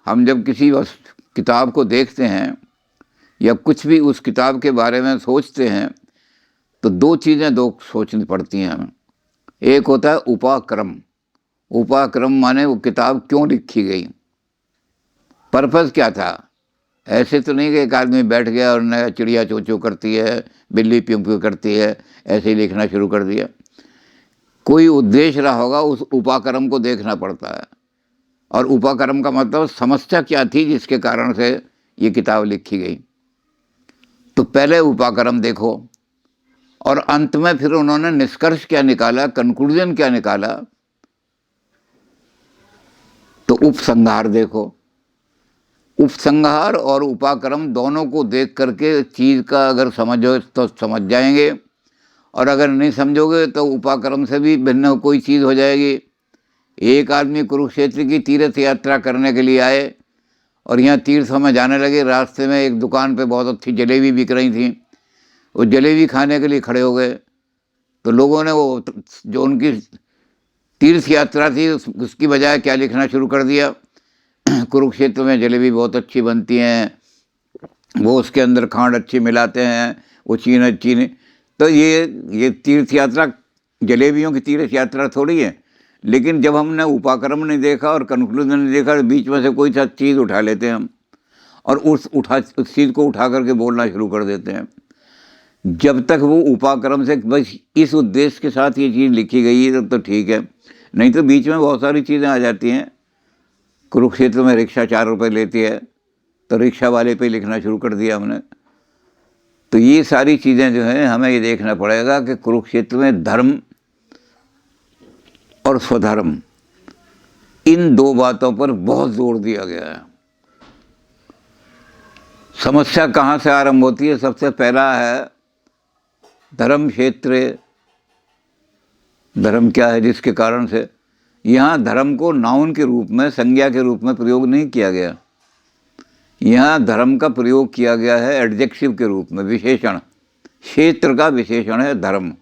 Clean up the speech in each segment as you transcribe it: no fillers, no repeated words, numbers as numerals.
हम जब किसी किताब को देखते हैं या कुछ भी उस किताब के बारे में सोचते हैं तो दो चीज़ें दो सोचनी पड़ती हैं हमें। एक होता है उपाक्रम। उपाक्रम माने वो किताब क्यों लिखी गई, पर्पस क्या था। ऐसे तो नहीं कि एक आदमी बैठ गया और नया चिड़िया चों चों करती है, बिल्ली प्यूं प्यूं करती है, ऐसे ही लिखना शुरू कर दिया। कोई उद्देश्य रहा होगा, उस उपाक्रम को देखना पड़ता है। और उपाक्रम का मतलब समस्या क्या थी जिसके कारण से ये किताब लिखी गई। तो पहले उपाक्रम देखो और अंत में फिर उन्होंने निष्कर्ष क्या निकाला, कंक्लूजन क्या निकाला, तो उपसंहार देखो। उपसंहार और उपाक्रम दोनों को देख करके चीज़ का अगर समझो तो समझ जाएंगे, और अगर नहीं समझोगे तो उपाक्रम से भी भिन्न कोई चीज़ हो जाएगी। एक आदमी कुरुक्षेत्र की तीर्थ यात्रा करने के लिए आए और यहाँ तीर्थों में जाने लगे। रास्ते में एक दुकान पे बहुत अच्छी जलेबी बिक रही थी, वो जलेबी खाने के लिए खड़े हो गए। तो लोगों ने वो जो उनकी तीर्थ यात्रा थी उसकी बजाय क्या लिखना शुरू कर दिया, कुरुक्षेत्र में जलेबी बहुत अच्छी बनती हैं, वो उसके अंदर खांड अच्छी मिलाते हैं, वो चीनी। तो ये तीर्थ यात्रा जलेबियों की तीर्थ यात्रा थोड़ी है। लेकिन जब हमने उपाक्रम नहीं देखा और कंक्लूजन नहीं देखा तो बीच में से कोई सा चीज़ उठा लेते हैं हम, और उस चीज़ को उठा करके बोलना शुरू कर देते हैं। जब तक वो उपाक्रम से बस इस उद्देश्य के साथ ये चीज़ लिखी गई है तो ठीक है, नहीं तो बीच में बहुत सारी चीज़ें आ जाती हैं। कुरुक्षेत्र में रिक्शा 4 रुपये लेती है, तो रिक्शा वाले पे लिखना शुरू कर दिया हमने। तो ये सारी चीज़ें जो हैं हमें ये देखना पड़ेगा कि कुरुक्षेत्र में धर्म और स्वधर्म, इन दो बातों पर बहुत जोर दिया गया है। समस्या कहाँ से आरंभ होती है? सबसे पहला है धर्म क्षेत्र। धर्म क्या है जिसके कारण से यहाँ धर्म को नाउन के रूप में, संज्ञा के रूप में प्रयोग नहीं किया गया। यहाँ धर्म का प्रयोग किया गया है एडजेक्टिव के रूप में, विशेषण। क्षेत्र का विशेषण है धर्म।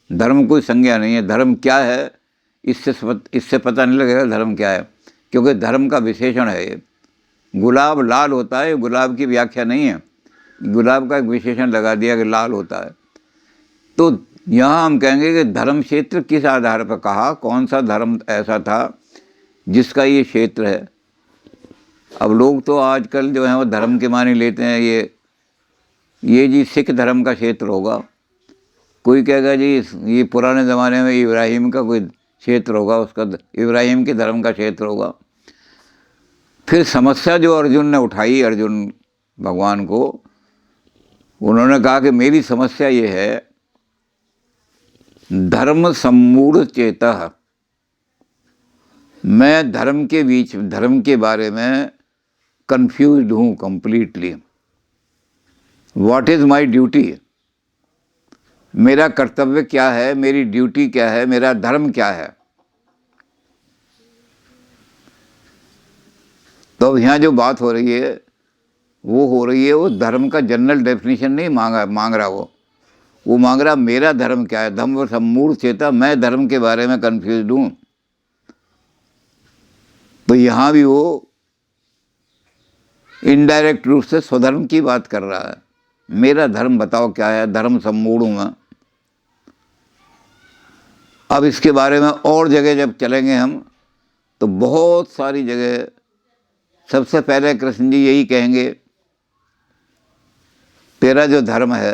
धर्म कोई संज्ञा नहीं है। धर्म क्या है इससे पता नहीं लगेगा धर्म क्या है, क्योंकि धर्म का विशेषण है ये। गुलाब लाल होता है, गुलाब की व्याख्या नहीं है, गुलाब का एक विशेषण लगा दिया कि लाल होता है। तो यहाँ हम कहेंगे कि धर्म क्षेत्र किस आधार पर कहा, कौन सा धर्म ऐसा था जिसका ये क्षेत्र है। अब लोग तो आजकल जो है वो धर्म के माने लेते हैं, ये जी सिख धर्म का क्षेत्र होगा, कोई कहेगा जी ये पुराने ज़माने में इब्राहिम का कोई क्षेत्र होगा, उसका इब्राहिम के धर्म का क्षेत्र होगा। फिर समस्या जो अर्जुन ने उठाई, अर्जुन भगवान को, उन्होंने कहा कि मेरी समस्या ये है, धर्म सम्मूढ़ चेतः, मैं धर्म के बारे में कंफ्यूज्ड हूँ completely. What is my duty, मेरा कर्तव्य क्या है, मेरी ड्यूटी क्या है, मेरा धर्म क्या है। तो अब यहाँ जो बात हो रही है वो धर्म का जनरल डेफिनेशन नहीं मांग रहा, वो मांग रहा मेरा धर्म क्या है। धर्म सम्मूढ़ चेता, मैं धर्म के बारे में कंफ्यूज्ड हूँ। तो यहाँ भी वो इनडायरेक्ट रूप से स्वधर्म की बात कर रहा है। मेरा धर्म बताओ क्या है, धर्म सम्मूढ़ हूँ मैं। अब इसके बारे में और जगह जब चलेंगे हम तो बहुत सारी जगह, सबसे पहले कृष्ण जी यही कहेंगे, तेरा जो धर्म है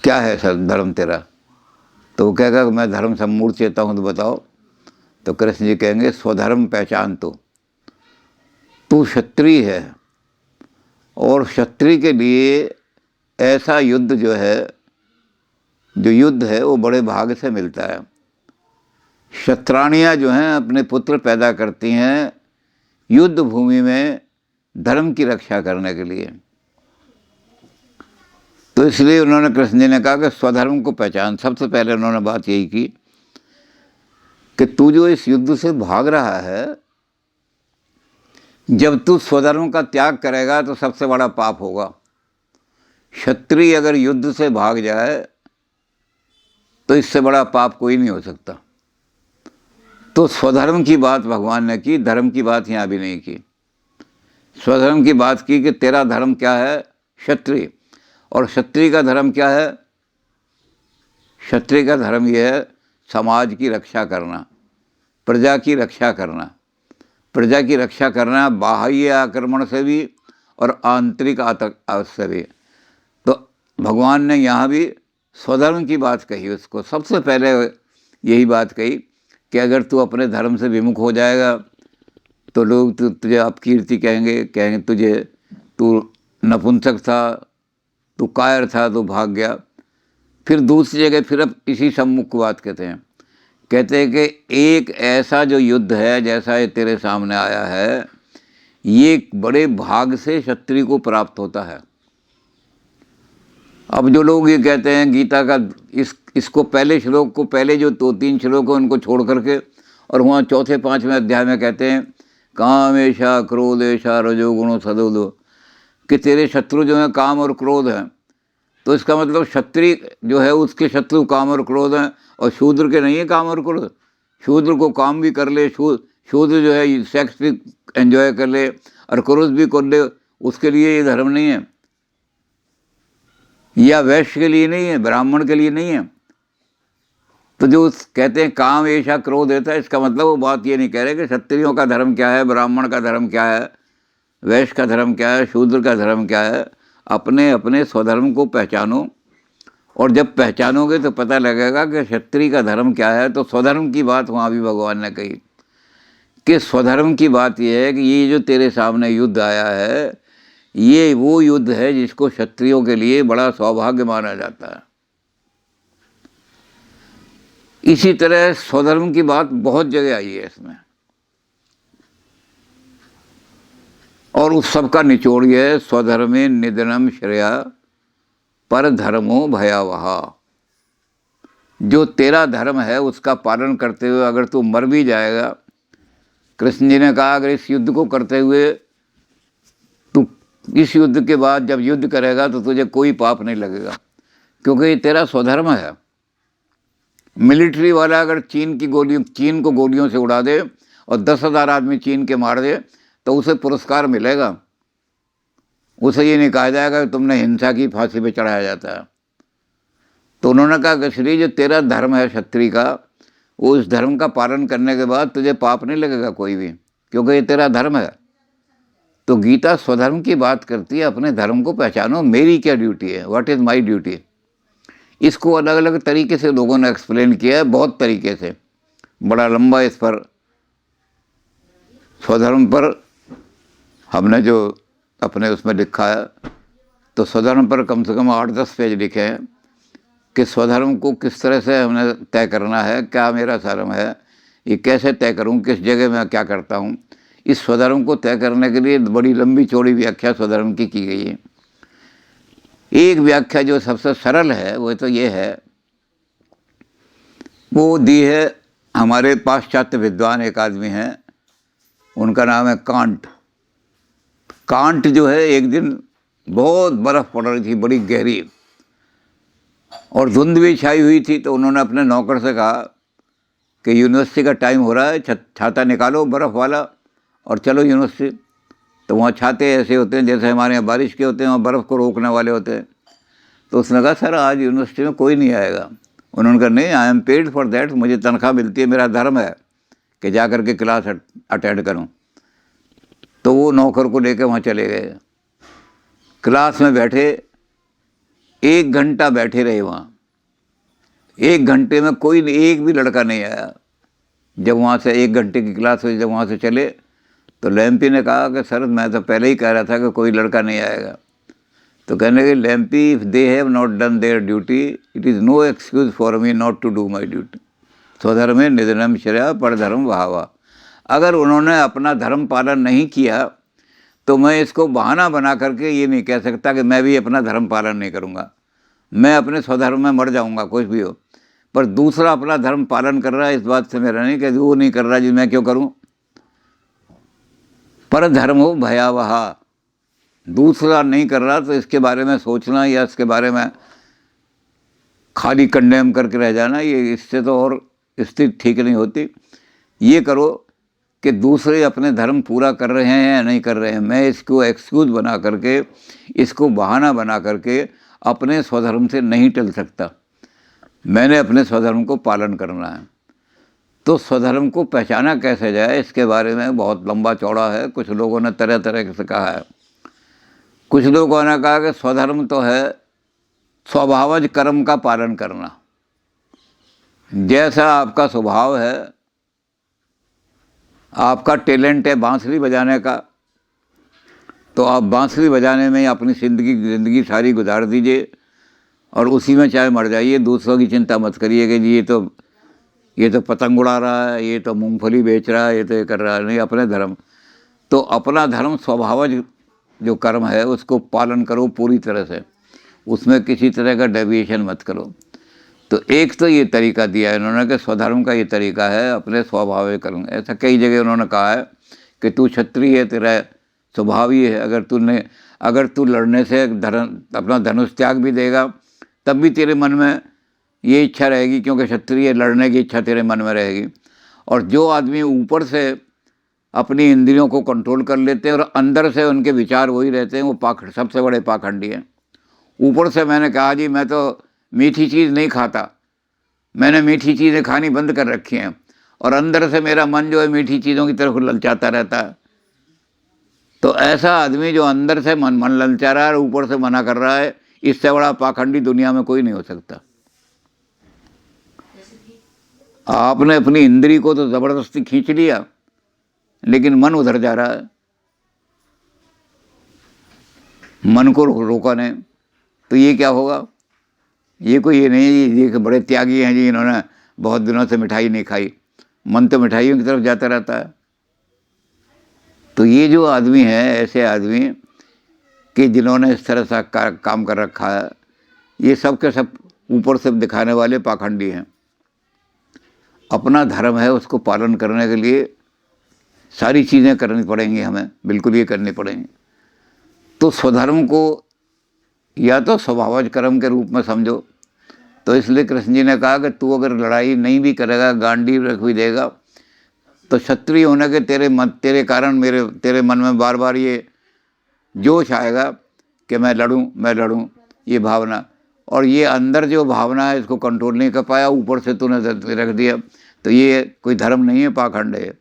क्या है सर धर्म तेरा। तो वो कहेगा कि मैं धर्म सम्मूढ़ चेता हूँ, तो बताओ। तो कृष्ण जी कहेंगे स्वधर्म पहचान, तू क्षत्रिय है और क्षत्रिय के लिए ऐसा युद्ध जो युद्ध है वो बड़े भाग से मिलता है। क्षत्राणियाँ जो हैं अपने पुत्र पैदा करती हैं युद्ध भूमि में धर्म की रक्षा करने के लिए। तो इसलिए उन्होंने कृष्ण जी ने कहा कि स्वधर्म को पहचान। सबसे पहले उन्होंने बात यही की कि तू जो इस युद्ध से भाग रहा है, जब तू स्वधर्म का त्याग करेगा तो सबसे बड़ा पाप होगा। क्षत्रिय अगर युद्ध से भाग जाए तो इससे बड़ा पाप कोई नहीं हो सकता। तो स्वधर्म की बात भगवान ने की, धर्म की बात यहाँ भी नहीं की। स्वधर्म की बात की कि तेरा धर्म क्या है, क्षत्रिय, और क्षत्रिय का धर्म क्या है? क्षत्रिय का धर्म यह है समाज की रक्षा करना, प्रजा की रक्षा करना। प्रजा की रक्षा करना बाह्य आक्रमण से भी और आंतरिक आतंक से भी। तो भगवान ने यहाँ भी स्वधर्म की बात कही, उसको सबसे पहले यही बात कही कि अगर तू अपने धर्म से विमुख हो जाएगा तो लोग तुझे अपकीर्ति कहेंगे तुझे तू नपुंसक था, तू कायर था, तू भाग गया। फिर दूसरी जगह फिर अब इसी सम्मुख की बात कहते हैं कि एक ऐसा जो युद्ध है जैसा ये तेरे सामने आया है, ये बड़े भाग से क्षत्रिय को प्राप्त होता है। अब जो लोग ये कहते हैं गीता का इसको पहले श्लोक को, पहले जो 2-3 श्लोक हैं उनको छोड़ करके, और वहाँ 4-5वें अध्याय में कहते हैं कामेशा क्रोधेशा रजोगुणो सदोदो, कि तेरे शत्रु जो हैं काम और क्रोध हैं। तो इसका मतलब क्षत्रिय जो है उसके शत्रु काम और क्रोध हैं, और शूद्र के नहीं है काम और क्रोध। शूद्र को काम भी कर ले, शूद्र जो है सेक्स भी एंजॉय कर ले और क्रोध भी कर ले, उसके लिए ये धर्म नहीं है, या वैश्य के लिए नहीं है, ब्राह्मण के लिए नहीं है। तो जो कहते हैं काम ऐसा क्रोध रहता है, इसका मतलब वो बात ये नहीं कह रहे कि क्षत्रियों का धर्म क्या है, ब्राह्मण का धर्म क्या है, वैश्य का धर्म क्या है, शूद्र का धर्म क्या है। अपने अपने स्वधर्म को पहचानो, और जब पहचानोगे तो पता लगेगा कि क्षत्रिय का धर्म क्या है। तो स्वधर्म की बात वहाँ भी भगवान ने कही कि स्वधर्म की बात यह है कि ये जो तेरे सामने युद्ध आया है, ये वो युद्ध है जिसको क्षत्रियों के लिए बड़ा सौभाग्य माना जाता है। इसी तरह स्वधर्म की बात बहुत जगह आई है इसमें, और उस सब का निचोड़ यह है स्वधर्मे निधनम श्रेया पर धर्मो भयावह। जो तेरा धर्म है उसका पालन करते हुए अगर तू मर भी जाएगा, कृष्ण जी ने कहा अगर इस युद्ध को करते हुए तू इस युद्ध के बाद जब युद्ध करेगा तो तुझे कोई पाप नहीं लगेगा, क्योंकि ये तेरा स्वधर्म है। मिलिट्री वाला अगर चीन को गोलियों से उड़ा दे और 10,000 आदमी चीन के मार दे तो उसे पुरस्कार मिलेगा, उसे ये नहीं कहा जाएगा कि तुमने हिंसा की, फांसी पे चढ़ाया जाता है। तो उन्होंने कहा कि श्री जो तेरा धर्म है क्षत्रिय का, वो इस धर्म का पालन करने के बाद तुझे पाप नहीं लगेगा कोई भी, क्योंकि ये तेरा धर्म है। तो गीता स्वधर्म की बात करती है, अपने धर्म को पहचानो, मेरी क्या ड्यूटी है, व्हाट इज़ माई ड्यूटी। इसको अलग अलग तरीके से लोगों ने एक्सप्लेन किया है, बहुत तरीके से, बड़ा लंबा इस पर स्वधर्म पर हमने जो अपने उसमें लिखा है, तो स्वधर्म पर कम से कम 8-10 पेज लिखे हैं कि स्वधर्म को किस तरह से हमने तय करना है, क्या मेरा धर्म है, ये कैसे तय करूं, किस जगह मैं क्या करता हूं। इस स्वधर्म को तय करने के लिए बड़ी लंबी चौड़ी व्याख्या स्वधर्म की गई है। एक व्याख्या जो सबसे सरल है वो तो ये है, वो दी है हमारे पाश्चात्य विद्वान एक आदमी हैं, उनका नाम है कांट। कांट जो है एक दिन बहुत बर्फ़ पड़ रही थी, बड़ी गहरी, और धुंध भी छाई हुई थी। तो उन्होंने अपने नौकर से कहा कि यूनिवर्सिटी का टाइम हो रहा है, छाता निकालो बर्फ़ वाला और चलो यूनिवर्सिटी। तो वहाँ छाते ऐसे होते हैं जैसे हमारे यहाँ बारिश के होते हैं, वहाँ बर्फ़ को रोकने वाले होते हैं। तो उसने कहा सर आज यूनिवर्सिटी में कोई नहीं आएगा। उन्होंने कहा नहीं, I am paid for that, मुझे तनख्वाह मिलती है, मेरा धर्म है कि जा कर के क्लास अटेंड करूँ। तो वो नौकर को लेकर वहाँ चले गए, क्लास में बैठे, 1 घंटा बैठे रहे वहाँ। 1 घंटे में कोई एक भी लड़का नहीं आया। जब वहाँ से 1 घंटे की क्लास हुई, जब वहाँ से चले तो लैम्पी ने कहा कि सर मैं तो पहले ही कह रहा था कि कोई लड़का नहीं आएगा। तो कहने के लैम्पी, if they have not done their duty it is no excuse for me not to do my duty. स्वधर्मे निधनम श्रेया परधर्म बहावा। अगर उन्होंने अपना धर्म पालन नहीं किया तो मैं इसको बहाना बना करके ये नहीं कह सकता कि मैं भी अपना धर्म पालन नहीं करूँगा, मैं अपने स्वधर्म में मर जाऊँगा, कुछ भी हो। पर दूसरा अपना धर्म पालन कर रहा है, इस बात से मेरा नहीं कि वो नहीं कर रहा जी मैं क्यों करूँ। पर धर्म हो भयावह, दूसरा नहीं कर रहा तो इसके बारे में सोचना या इसके बारे में खाली कंडेम करके रह जाना, ये इससे तो और स्थिति ठीक नहीं होती। ये करो कि दूसरे अपने धर्म पूरा कर रहे हैं या नहीं कर रहे हैं, मैं इसको एक्सक्यूज़ बना करके, इसको बहाना बना करके अपने स्वधर्म से नहीं टल सकता। मैंने अपने स्वधर्म को पालन करना है। तो स्वधर्म को पहचाना कैसे जाए, इसके बारे में बहुत लंबा चौड़ा है। कुछ लोगों ने तरह तरह से कहा है। कुछ लोगों ने कहा कि स्वधर्म तो है स्वभावज कर्म का पालन करना। जैसा आपका स्वभाव है, आपका टैलेंट है बांसुरी बजाने का, तो आप बांसुरी बजाने में ही अपनी ज़िंदगी सारी गुजार दीजिए और उसी में चाहे मर जाइए। दूसरों की चिंता मत करिए कि जी ये तो पतंग उड़ा रहा है, ये तो मूंगफली बेच रहा है, ये तो ये कर रहा है। नहीं, अपने धर्म, तो अपना धर्म स्वभावज जो कर्म है उसको पालन करो पूरी तरह से, उसमें किसी तरह का डेविएशन मत करो। तो एक तो ये तरीका दिया है इन्होंने कि स्वधर्म का ये तरीका है अपने स्वाभाविक कर्म। ऐसा कई जगह उन्होंने कहा है कि तू क्षत्रिय है, तेरा स्वभाव ही है। अगर तू लड़ने से अपना धनुष त्याग भी देगा तब भी तेरे मन में ये इच्छा रहेगी, क्योंकि क्षत्रिय लड़ने की इच्छा तेरे मन में रहेगी। और जो आदमी ऊपर से अपनी इंद्रियों को कंट्रोल कर लेते हैं और अंदर से उनके विचार वही रहते हैं, वो सबसे बड़े पाखंडी हैं। ऊपर से मैंने कहा जी मैं तो मीठी चीज़ नहीं खाता, मैंने मीठी चीज़ें खानी बंद कर रखी हैं, और अंदर से मेरा मन जो है मीठी चीज़ों की तरफ ललचाता रहता है। तो ऐसा आदमी जो अंदर से मन ललचा रहा है और ऊपर से मना कर रहा है, इससे बड़ा पाखंडी दुनिया में कोई नहीं हो सकता। आपने अपनी इंद्री को तो ज़बरदस्ती खींच लिया, लेकिन मन उधर जा रहा है, मन को रोका नहीं, तो ये क्या होगा? ये कोई ये नहीं जी ये बड़े त्यागी हैं जी, इन्होंने बहुत दिनों से मिठाई नहीं खाई। मन तो मिठाइयों की तरफ जाता रहता है। तो ये जो आदमी है, ऐसे आदमी कि जिन्होंने इस तरह सा काम कर रखा है, ये सब के सब ऊपर से दिखाने वाले पाखंडी हैं। अपना धर्म है, उसको पालन करने के लिए सारी चीज़ें करनी पड़ेंगी हमें, बिल्कुल ये करनी पड़ेंगी। तो स्वधर्म को या तो स्वभावज कर्म के रूप में समझो। तो इसलिए कृष्ण जी ने कहा कि तू अगर लड़ाई नहीं भी करेगा, गांडी रख भी देगा, तो क्षत्रिय होने के तेरे कारण तेरे मन में बार बार ये जोश आएगा कि मैं लड़ूं, ये भावना। और ये अंदर जो भावना है इसको कंट्रोल नहीं कर पाया, ऊपर से तूने रख दिया, तो ये कोई धर्म नहीं है, पाखंड है।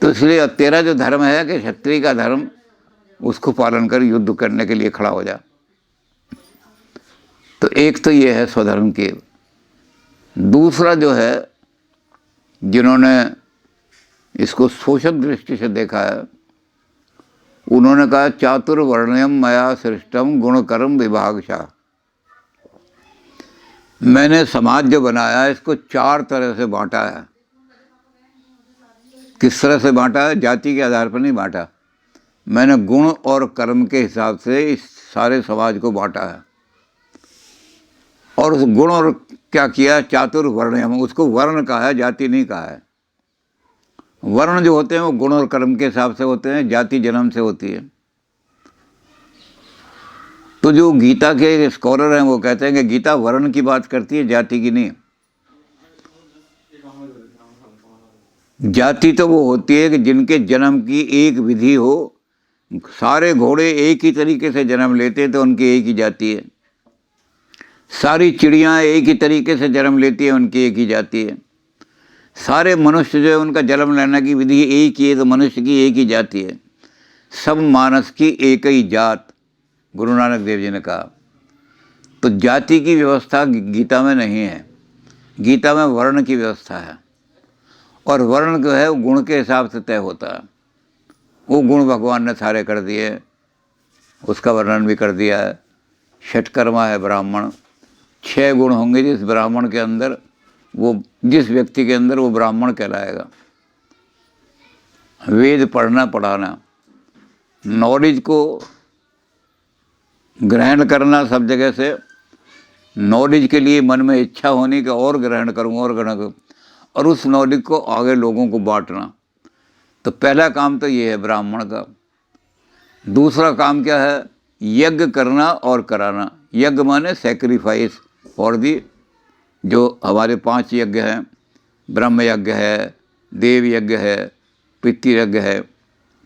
तो इसलिए तेरा जो धर्म है कि क्षत्रिय का धर्म, उसको पालन कर युद्ध करने के लिए खड़ा हो जा। तो एक तो ये है स्वधर्म की। दूसरा जो है, जिन्होंने इसको शोषक दृष्टि से देखा है, उन्होंने कहा चातुर्वर्ण्यम मया सृष्टम गुण कर्म विभागशः। मैंने समाज जो बनाया है इसको 4 तरह से बांटा है। किस तरह से बांटा है? जाति के आधार पर नहीं बांटा, मैंने गुण और कर्म के हिसाब से इस सारे समाज को बांटा है। और उस गुण और क्या किया? चातुर्वर्ण्यम, उसको वर्ण कहा है, जाति नहीं कहा है। वर्ण जो होते हैं वो गुण और कर्म के हिसाब से होते हैं, जाति जन्म से होती है। तो जो गीता के स्कॉलर हैं वो कहते हैं कि गीता वर्ण की बात करती है, जाति की नहीं। जाति तो वो होती है कि जिनके जन्म की एक विधि हो। सारे घोड़े एक ही तरीके से जन्म लेते हैं तो उनकी एक ही जाति है। सारी चिड़ियाँ एक ही तरीके से जन्म लेती है, उनकी एक ही जाति है। सारे मनुष्य जो है उनका जन्म लेने की विधि एक ही है, तो मनुष्य की एक ही जाति है। सब मानस की एक ही जात, गुरु नानक देव जी ने कहा। तो जाति की व्यवस्था गीता में नहीं है, गीता में वर्ण की व्यवस्था है। और वर्ण जो है वो गुण के हिसाब से तय होता है। वो गुण भगवान ने सारे कर दिए, उसका वर्णन भी कर दिया है। षटकर्मा है ब्राह्मण, 6 गुण होंगे जिस ब्राह्मण के अंदर, वो जिस व्यक्ति के अंदर, वो ब्राह्मण कहलाएगा। वेद पढ़ना पढ़ाना, नॉलेज को ग्रहण करना सब जगह से, नॉलेज के लिए मन में इच्छा होनी कि और ग्रहण करूँ, और उस नॉलेज को आगे लोगों को बांटना। तो पहला काम तो ये है ब्राह्मण का। दूसरा काम क्या है? यज्ञ करना और कराना। यज्ञ माने सेक्रीफाइस फॉर दी, जो हमारे 5 यज्ञ हैं, ब्रह्म यज्ञ है, देव यज्ञ है, पितृ यज्ञ है।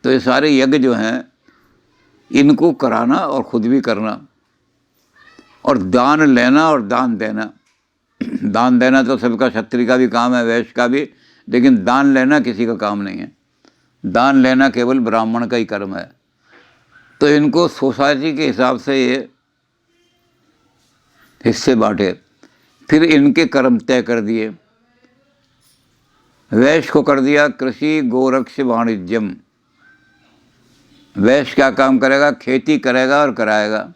तो ये सारे यज्ञ जो हैं इनको कराना और खुद भी करना, और दान लेना और दान देना। दान देना तो सबका, क्षत्रिय का भी काम है, वैश्य का भी, लेकिन दान लेना किसी का काम नहीं है। दान लेना केवल ब्राह्मण का ही कर्म है। तो इनको सोसाइटी के हिसाब से ये हिस्से बांटे, फिर इनके कर्म तय कर दिए। वैश्य को कर दिया कृषि गोरक्ष वाणिज्यम। वैश्य क्या काम करेगा? खेती करेगा और कराएगा।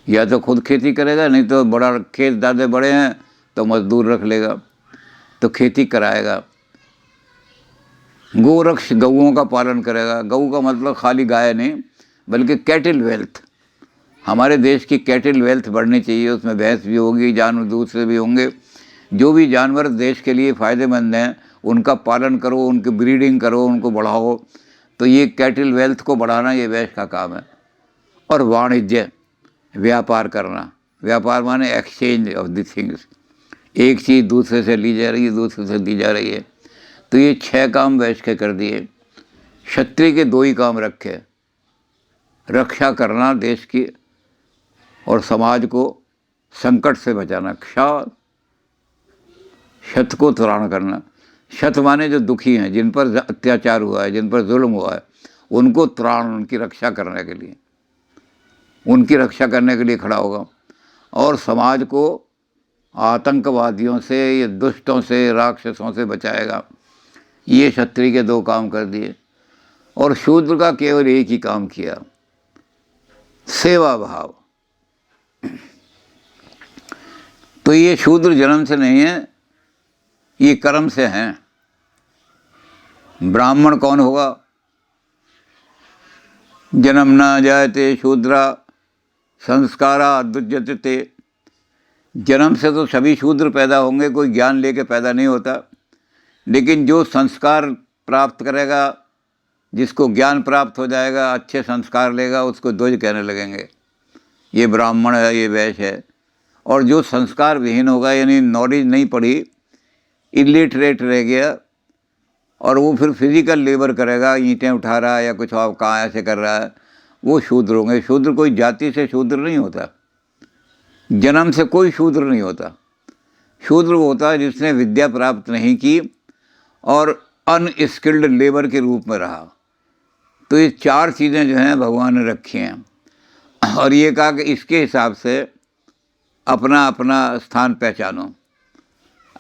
या तो खुद खेती करेगा, नहीं तो बड़ा खेत ज़्यादा बड़े हैं तो मजदूर रख लेगा, तो खेती कराएगा। गोरक्ष, गऊओं का पालन करेगा। गऊ का मतलब खाली गाय नहीं, बल्कि कैटल वेल्थ। हमारे देश की कैटल वेल्थ बढ़नी चाहिए, उसमें भैंस भी होगी, जानवर दूसरे भी होंगे। जो भी जानवर देश के लिए फ़ायदेमंद हैं उनका पालन करो, उनकी ब्रीडिंग करो, उनको बढ़ाओ। तो ये कैटल वेल्थ को बढ़ाना ये वैश्य का काम है। और वाणिज्य, व्यापार करना। व्यापार माने एक्सचेंज ऑफ द थिंग्स, एक चीज़ दूसरे से ली जा रही है, दूसरे से दी जा रही है। तो ये 6 काम वैश्य के कर दिए। क्षत्रिय के 2 ही काम रखे, रक्षा करना देश की और समाज को संकट से बचाना। क्षत को त्राण करना। क्षत माने जो दुखी हैं, जिन पर अत्याचार हुआ है, जिन पर जुल्म हुआ है, उनको त्राण, उनकी रक्षा करने के लिए, उनकी रक्षा करने के लिए खड़ा होगा। और समाज को आतंकवादियों से, ये दुष्टों से, राक्षसों से बचाएगा। ये क्षत्रिय के 2 काम कर दिए। और शूद्र का केवल एक ही काम किया, सेवा भाव। तो ये शूद्र जन्म से नहीं है, ये कर्म से हैं। ब्राह्मण कौन होगा? जन्म न जायते शूद्रा संस्कारा दुज्जते। जन्म से तो सभी शूद्र पैदा होंगे, कोई ज्ञान लेके पैदा नहीं होता। लेकिन जो संस्कार प्राप्त करेगा, जिसको ज्ञान प्राप्त हो जाएगा, अच्छे संस्कार लेगा, उसको द्विज कहने लगेंगे, ये ब्राह्मण है, ये वैश्य है। और जो संस्कार विहीन होगा, यानी नॉलेज नहीं पढ़ी, इलिटरेट रह गया, और वो फिर फिजिकल लेबर करेगा, ईंटें उठा रहा है या कुछ और कहाँ ऐसे कर रहा है, वो शूद्र होंगे। शूद्र कोई जाति से शूद्र नहीं होता, जन्म से कोई शूद्र नहीं होता। शूद्र वो होता है जिसने विद्या प्राप्त नहीं की और अनस्किल्ड लेबर के रूप में रहा। तो ये 4 चीज़ें जो हैं भगवान ने रखी हैं, और ये कहा कि इसके हिसाब से अपना अपना स्थान पहचानो।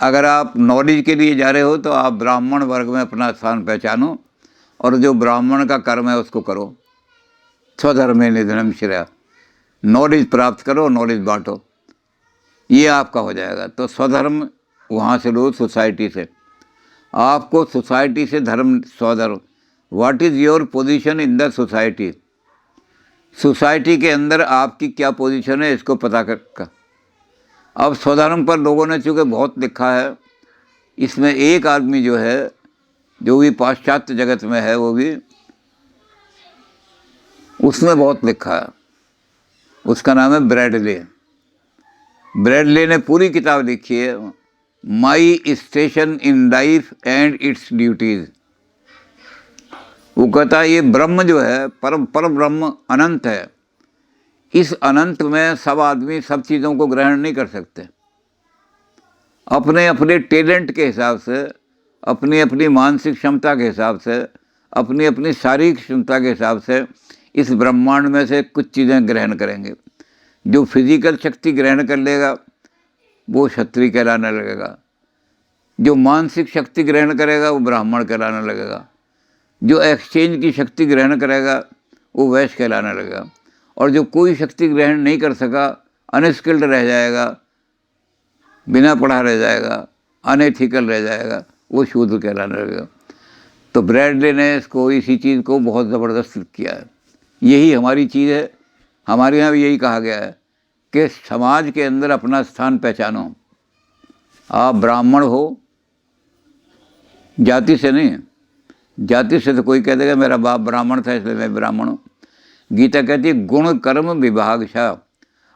अगर आप नॉलेज के लिए जा रहे हो तो आप ब्राह्मण वर्ग में अपना स्थान पहचानो, और जो ब्राह्मण का कर्म है उसको करो। स्वधर्मे निधनम श्रेया, नॉलेज प्राप्त करो, नॉलेज बांटो, ये आपका हो जाएगा। तो स्वधर्म वहाँ से लो, सोसाइटी से। आपको सोसाइटी से धर्म, स्वधर्म, what is your position in the society. Society के अंदर आपकी क्या पोजीशन है, इसको पता कर। अब स्वधर्म पर लोगों ने चूँकि बहुत लिखा है, इसमें एक आदमी जो है, जो भी पाश्चात्य जगत में है, वो भी उसमें बहुत लिखा है। उसका नाम है ब्रैडले। ब्रैडले ने पूरी किताब लिखी है, my station in life and its duties. वो कहता है ये ब्रह्म जो है, परम ब्रह्म अनंत है। इस अनंत में सब आदमी सब चीज़ों को ग्रहण नहीं कर सकते। अपने अपने टैलेंट के हिसाब से, अपनी अपनी मानसिक क्षमता के हिसाब से, अपनी अपनी शारीरिक क्षमता के हिसाब से इस ब्रह्मांड में से कुछ चीज़ें ग्रहण करेंगे। जो फिजिकल शक्ति ग्रहण कर लेगा वो क्षत्रिय कहलाने लगेगा, जो मानसिक शक्ति ग्रहण करेगा वो ब्राह्मण कहलाने लगेगा, जो एक्सचेंज की शक्ति ग्रहण करेगा वो वैश्य कहलाने लगेगा, और जो कोई शक्ति ग्रहण नहीं कर सका, अनस्किल्ड रह जाएगा, बिना पढ़ा रह जाएगा, अनएथिकल रह जाएगा, वो शूद्र कहलाने लगेगा। तो ब्रैडले ने इसको, इसी चीज़ को बहुत ज़बरदस्त किया है। यही हमारी चीज़ है। हमारे यहाँ भी यही कहा गया है कि समाज के अंदर अपना स्थान पहचानो। आप ब्राह्मण हो, जाति से नहीं। जाति से तो कोई कह देगा मेरा बाप ब्राह्मण था इसलिए मैं ब्राह्मण हूँ। गीता कहती है गुण कर्म विभागशः।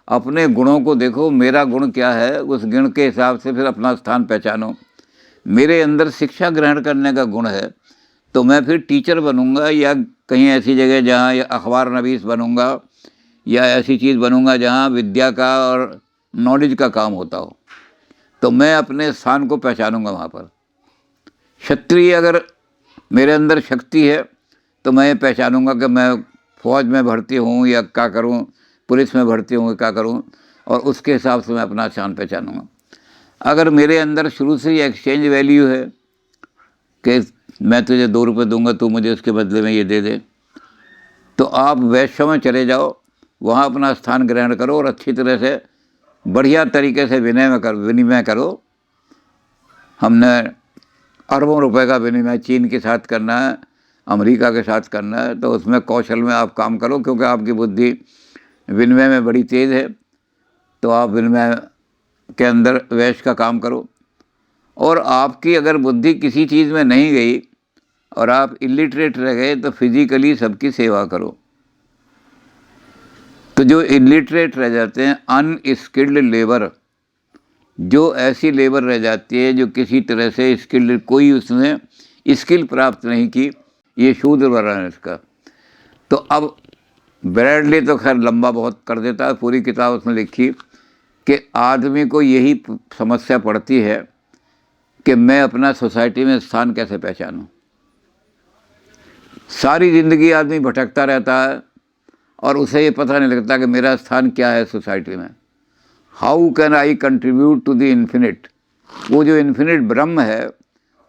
अपने गुणों को देखो, मेरा गुण क्या है, उस गुण के हिसाब से फिर अपना स्थान पहचानो। मेरे अंदर शिक्षा ग्रहण करने का गुण है, तो मैं फिर टीचर बनूंगा या कहीं ऐसी जगह जहाँ या अखबार नवीस बनूंगा या ऐसी चीज़ बनूंगा जहाँ विद्या का और नॉलेज का काम होता हो, तो मैं अपने स्थान को पहचानूंगा वहाँ पर। क्षत्रिय अगर मेरे अंदर शक्ति है तो मैं ये पहचानूंगा कि मैं फौज में भर्ती हूँ या क्या करूँ, पुलिस में भर्ती हूँ क्या करूँ, और उसके हिसाब से मैं अपना स्थान पहचानूंगा। अगर मेरे अंदर शुरू से ही एक्सचेंज वैल्यू है कि मैं तुझे 2 रुपये दूंगा, तू मुझे उसके बदले में ये दे दे, तो आप वैश्य में चले जाओ, वहाँ अपना स्थान ग्रहण करो और अच्छी तरह से बढ़िया तरीके से विनिमय करो। हमने अरबों रुपए का विनिमय चीन के साथ करना है, अमेरिका के साथ करना है, तो उसमें कौशल में आप काम करो, क्योंकि आपकी बुद्धि विनिमय में बड़ी तेज़ है। तो आप विनिमय के अंदर वैश्य का काम करो। और आपकी अगर बुद्धि किसी चीज़ में नहीं गई और आप इलिटरेट रह गए तो फिजिकली सबकी सेवा करो। तो जो इलिटरेट रह जाते हैं, अनस्किल्ड लेबर, जो ऐसी लेबर रह जाती है जो किसी तरह से स्किल्ड, कोई उसने स्किल प्राप्त नहीं की, ये शूद्र वर्ण है इसका। तो अब ब्रैडली तो खैर लंबा बहुत कर देता है, पूरी किताब उसने लिखी कि आदमी को यही समस्या पड़ती है कि मैं अपना सोसाइटी में स्थान कैसे पहचानूं। सारी ज़िंदगी आदमी भटकता रहता है और उसे ये पता नहीं लगता कि मेरा स्थान क्या है सोसाइटी में। How can I contribute to the infinite, वो जो इन्फिनिट ब्रह्म है,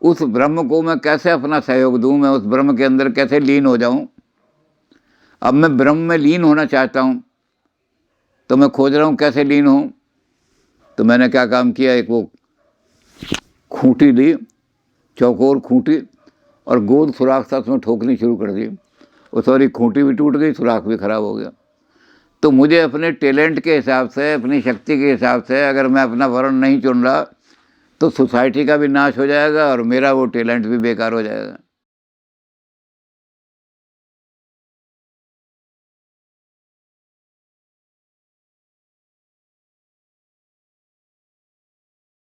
उस ब्रह्म को मैं कैसे अपना सहयोग दूं, मैं उस ब्रह्म के अंदर कैसे लीन हो जाऊं। अब मैं ब्रह्म में लीन होना चाहता हूं, तो मैं खोज रहा हूं कैसे लीन हूं। तो मैंने क्या काम किया, एक वो खूंटी ली, चौकोर खूंटी, और गोल सुराख था, उसमें ठोकनी शुरू कर दी। वो सारी खूंटी भी टूट गई, सुराख भी खराब हो गया। तो मुझे अपने टैलेंट के हिसाब से, अपनी शक्ति के हिसाब से अगर मैं अपना वर्ण नहीं चुन रहा, तो सोसाइटी का भी नाश हो जाएगा और मेरा वो टैलेंट भी बेकार हो जाएगा।